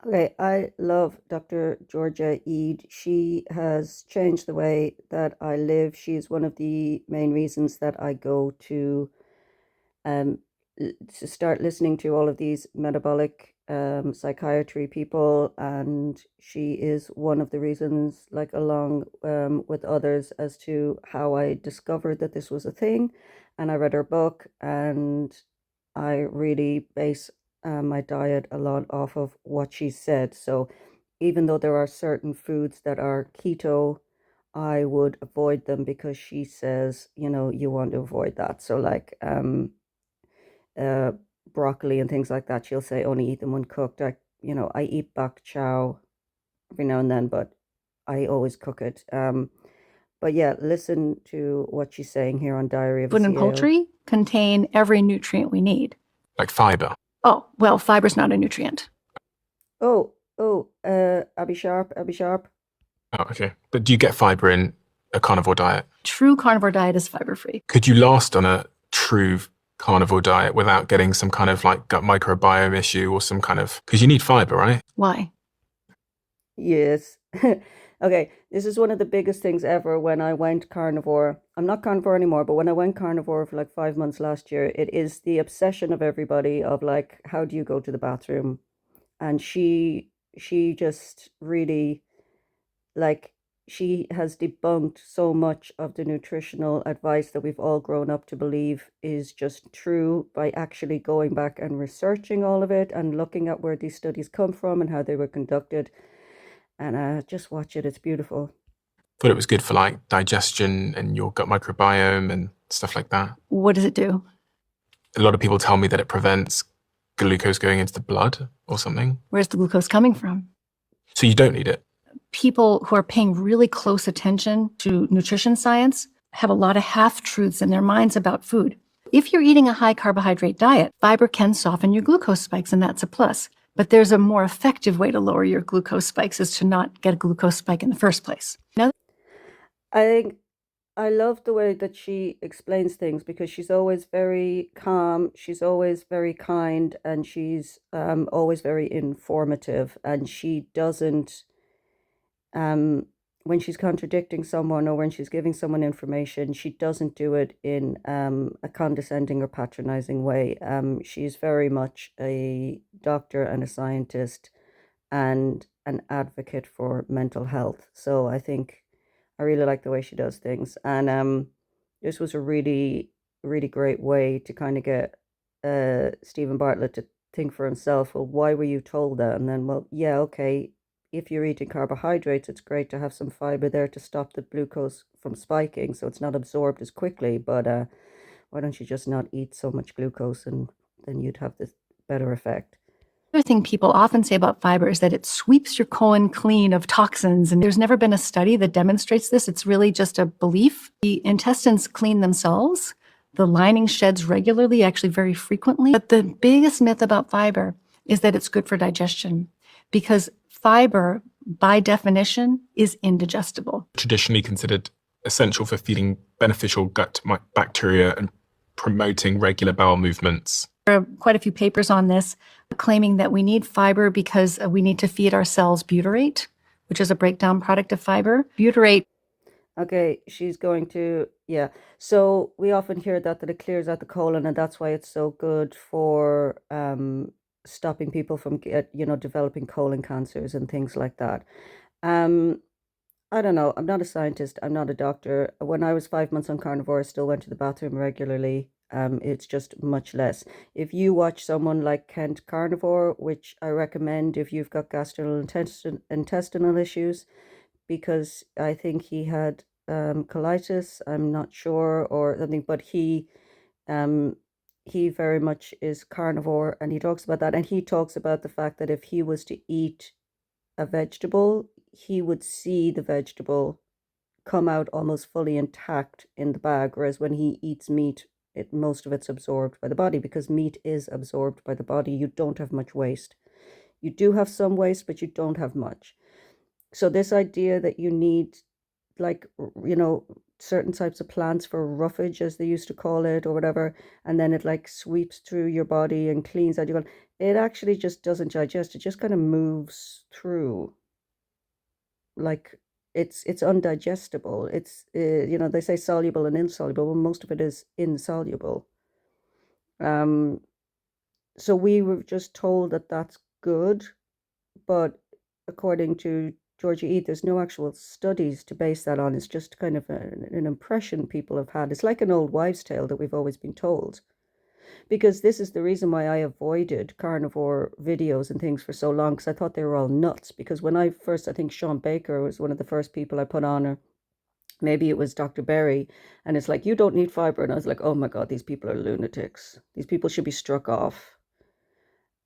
Okay, I love Dr. Georgia Eid. She has changed the way that I live. She's one of the main reasons that I go um, to start listening to all of these metabolic psychiatry people, and she is one of the reasons, like along with others, as to how I discovered that this was a thing. And I read her book, and I really base my diet a lot off of what she said. So even though there are certain foods that are keto, I would avoid them because she says, you want to avoid that. So like uh, broccoli and things like that, she'll say only eat them when cooked. I eat bok chow every now and then, but I always cook it. But yeah, listen to what she's saying here on Diary of a Food and CAO. poultry contain every nutrient we need. Like fiber. Oh, well, fiber's not a nutrient. Abby Sharp, Abby Sharp. Oh, okay. But do you get fiber in a carnivore diet? True carnivore diet is fiber free. Could you last on a true carnivore diet without getting some kind of like gut microbiome issue or some kind of, because you need fiber, right? Why? Yes. Okay, this is one of the biggest things ever when I went carnivore. I'm not carnivore anymore, but when I went carnivore for like 5 months last year, it is the obsession of everybody of like, how do you go to the bathroom? And she just really like she has debunked so much of the nutritional advice that we've all grown up to believe is just true by actually going back and researching all of it and looking at where these studies come from and how they were conducted. And just watch it, it's beautiful. Thought it was good for like digestion and your gut microbiome and stuff like that. What does it do? A lot of people tell me that it prevents glucose going into the blood or something. Where's the glucose coming from? So you don't need it. People who are paying really close attention to nutrition science have a lot of half-truths in their minds about food. If you're eating a high carbohydrate diet, fiber can soften your glucose spikes, and that's a plus. But there's a more effective way to lower your glucose spikes is to not get a glucose spike in the first place. Now, I think I love the way that she explains things because she's always very calm, she's always very kind, and she's always very informative. And she doesn't, um, when she's contradicting someone or when she's giving someone information, she doesn't do it in a condescending or patronizing way. She's very much a doctor and a scientist and an advocate for mental health. So I think I really like the way she does things. And this was a really, really great way to kind of get Stephen Bartlett to think for himself, well, why were you told that? And then, well, yeah, okay, if you're eating carbohydrates, it's great to have some fiber there to stop the glucose from spiking so it's not absorbed as quickly. But why don't you just not eat so much glucose and then you'd have this better effect? another thing people often say about fiber is that it sweeps your colon clean of toxins, and there's never been a study that demonstrates this. It's really just a belief. The intestines clean themselves. The lining sheds regularly, actually very frequently. But the biggest myth about fiber is that it's good for digestion because fiber, by definition, is indigestible. Traditionally considered essential for feeding beneficial gut bacteria and promoting regular bowel movements. There are quite a few papers on this claiming that we need fiber because we need to feed our cells butyrate, which is a breakdown product of fiber. Butyrate. Okay, she's going to, yeah. So we often hear that it clears out the colon, and that's why it's so good for stopping people from developing colon cancers and things like that. Um, I don't know. I'm not a scientist. I'm not a doctor. When I was 5 months on carnivore, I still went to the bathroom regularly. It's just much less. If you watch someone like Kent Carnivore, which I recommend if you've got intestinal issues, because I think he had colitis. I'm not sure or something, but um he very much is carnivore, and he talks about that, and he talks about the fact that if he was to eat a vegetable, he would see the vegetable come out almost fully intact in the bag, whereas when he eats meat, most of it's absorbed by the body because meat is absorbed by the body. You don't have much waste. You do have some waste, but you don't have much. So this idea that you need, like, you know, certain types of plants for roughage, as they used to call it, or whatever, and then it like sweeps through your body and cleans out your gut. It actually just doesn't digest. It just kind of moves through, like it's undigestible. It's they say soluble and insoluble. Well, most of it is insoluble. Um, so we were just told that that's good, but according to Georgia E, there's no actual studies to base that on. It's just kind of an impression people have had. It's like an old wives' tale that we've always been told. Because this is the reason why I avoided carnivore videos and things for so long, because I thought they were all nuts. Because when I first, I think Sean Baker was one of the first people I put on, or maybe it was Dr. Berry, and it's like, you don't need fiber. And I was like, oh my God, these people are lunatics. These people should be struck off.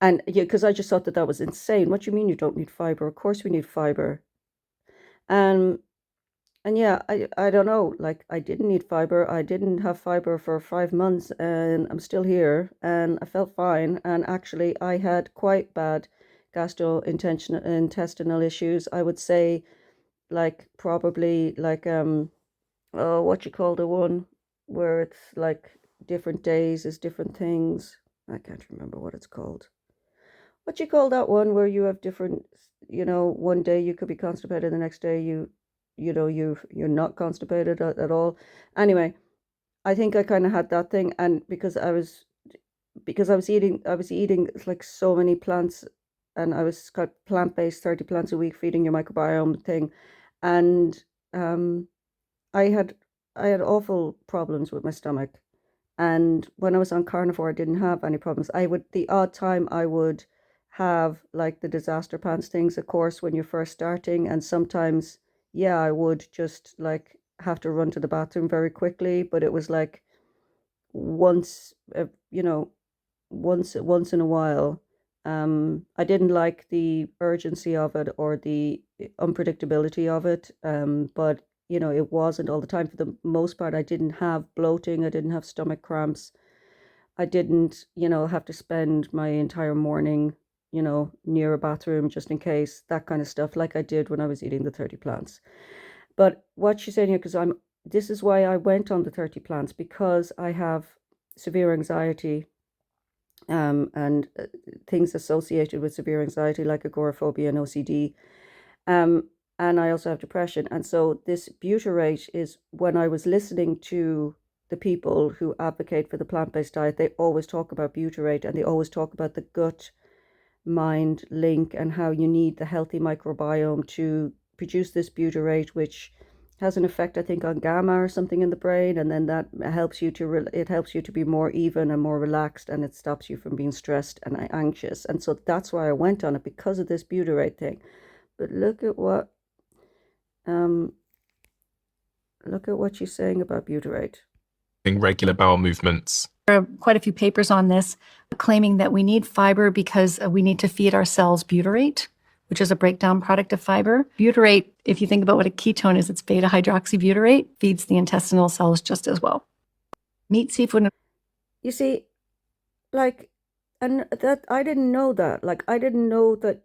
And yeah, because I just thought that was insane. What do you mean you don't need fiber? Of course we need fiber. And and yeah, I don't know. Like, I didn't need fiber. I didn't have fiber for 5 months, and I'm still here, and I felt fine. And actually, I had quite bad gastrointestinal issues. I would say, like, probably like oh, what you call the one where it's like different days is different things. I can't remember what it's called. What you call that one where you have different, one day you could be constipated, the next day you're not constipated at all. Anyway, I think I kind of had that thing, and because I was eating like so many plants, and I was got plant-based 30 plants a week, feeding your microbiome thing, and I had I had awful problems with my stomach. And when I was on carnivore, I didn't have any problems. The odd time I would have like the disaster pants things, of course, when you're first starting. And sometimes, yeah, I would just like have to run to the bathroom very quickly. But it was like once, once in a while. I didn't like the urgency of it or the unpredictability of it. But it wasn't all the time. For the most part, I didn't have bloating. I didn't have stomach cramps. I didn't, have to spend my entire morning, near a bathroom just in case, that kind of stuff, like I did when I was eating the 30 plants. But what she's saying here, this is why I went on the 30 plants, because I have severe anxiety, and things associated with severe anxiety like agoraphobia and OCD. And I also have depression. And so this butyrate is, when I was listening to the people who advocate for the plant-based diet, they always talk about butyrate, and they always talk about the gut mind link and how you need the healthy microbiome to produce this butyrate, which has an effect, I think, on gamma or something in the brain, and then that helps you to be more even and more relaxed, and it stops you from being stressed and anxious. And so that's why I went on it, because of this butyrate thing. But um look at what she's saying about butyrate. Regular bowel movements. There are quite a few papers on this claiming that we need fiber because we need to feed our cells butyrate, which is a breakdown product of fiber. Butyrate, if you think about what a ketone is, it's beta hydroxybutyrate, feeds the intestinal cells just as well. Meat, seafood. You see, like, and that I didn't know that. Like, I didn't know that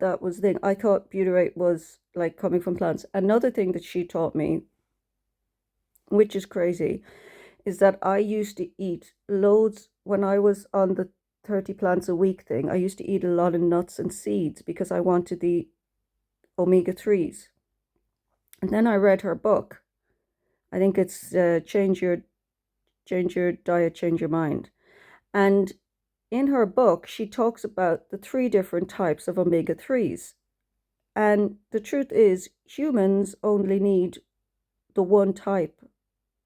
that was the thing. I thought butyrate was like coming from plants. Another thing that she taught me, which is crazy, is that I used to eat loads when I was on the 30 plants a week thing. I used to eat a lot of nuts and seeds because I wanted the omega-3s. And then I read her book. I think it's Change Your Diet, Change Your Mind. And in her book, she talks about the 3 different types of omega-3s. And the truth is, humans only need the one type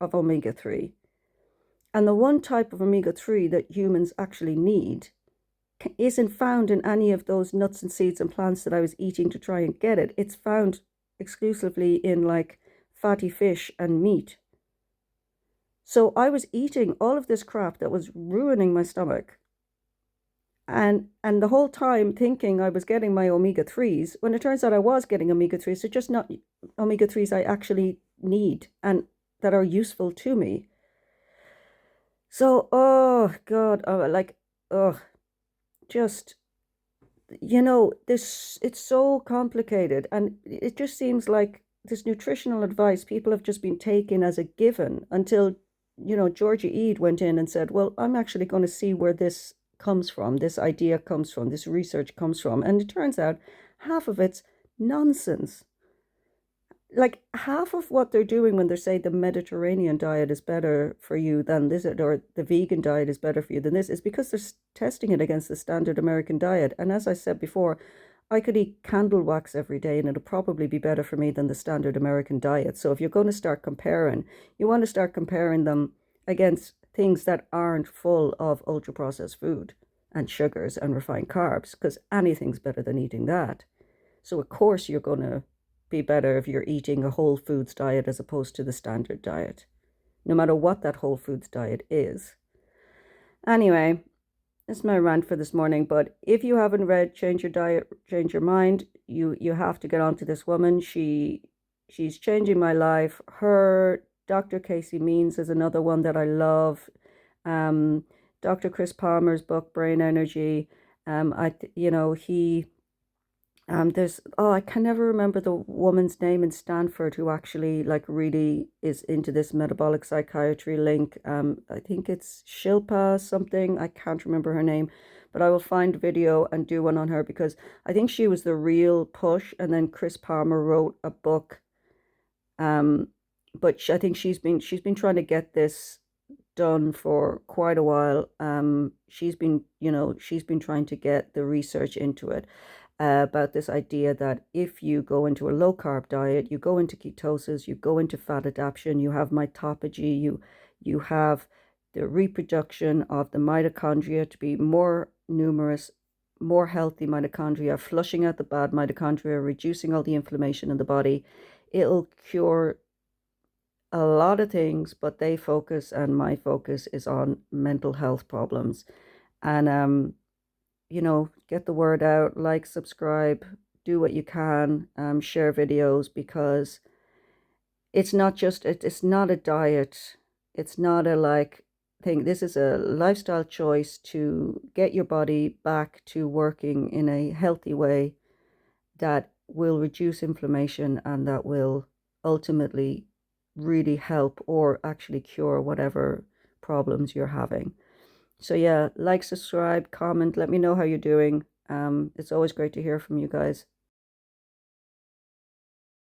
of omega-3. And the one type of omega-3 that humans actually need isn't found in any of those nuts and seeds and plants that I was eating to try and get it. It's found exclusively in like fatty fish and meat. So I was eating all of this crap that was ruining my stomach. And the whole time thinking I was getting my omega-3s, when it turns out I was getting omega-3s. They're just not omega-3s I actually need and that are useful to me. So, oh God, just, it's so complicated, and it just seems like this nutritional advice people have just been taking as a given until, Georgia Eade went in and said, well, I'm actually going to see where this comes from, this idea comes from, this research comes from. And it turns out half of it's nonsense. Like half of what they're doing when they say the Mediterranean diet is better for you than this, or the vegan diet is better for you than this, is because they're testing it against the standard American diet. And as I said before, I could eat candle wax every day and it'll probably be better for me than the standard American diet. So if you're going to start comparing, you want to start comparing them against things that aren't full of ultra processed food and sugars and refined carbs, because anything's better than eating that. So of course you're going to be better if you're eating a whole foods diet as opposed to the standard diet, no matter what that whole foods diet is. Anyway, that's my rant for this morning. But if you haven't read Change Your Diet, Change Your Mind, you have to get onto this woman. She's changing my life. Her Dr. Casey Means is another one that I love. Dr. Chris Palmer's book Brain Energy. I can never remember the woman's name in Stanford who actually like really is into this metabolic psychiatry link. I think it's Shilpa something. I can't remember her name, but I will find a video and do one on her because I think she was the real push. And then Chris Palmer wrote a book. But I think she's been trying to get this done for quite a while. She's been trying to get the research into it. About this idea that if you go into a low carb diet, you go into ketosis, you go into fat adaptation, you have mitophagy, you have the reproduction of the mitochondria to be more numerous, more healthy mitochondria, flushing out the bad mitochondria, reducing all the inflammation in the body. It'll cure a lot of things, but my focus is on mental health problems. And get the word out, like, subscribe, do what you can, share videos, because it's not a diet. It's not a thing. This is a lifestyle choice to get your body back to working in a healthy way that will reduce inflammation and that will ultimately really help or actually cure whatever problems you're having. So yeah, like, subscribe, comment, let me know how you're doing. It's always great to hear from you guys.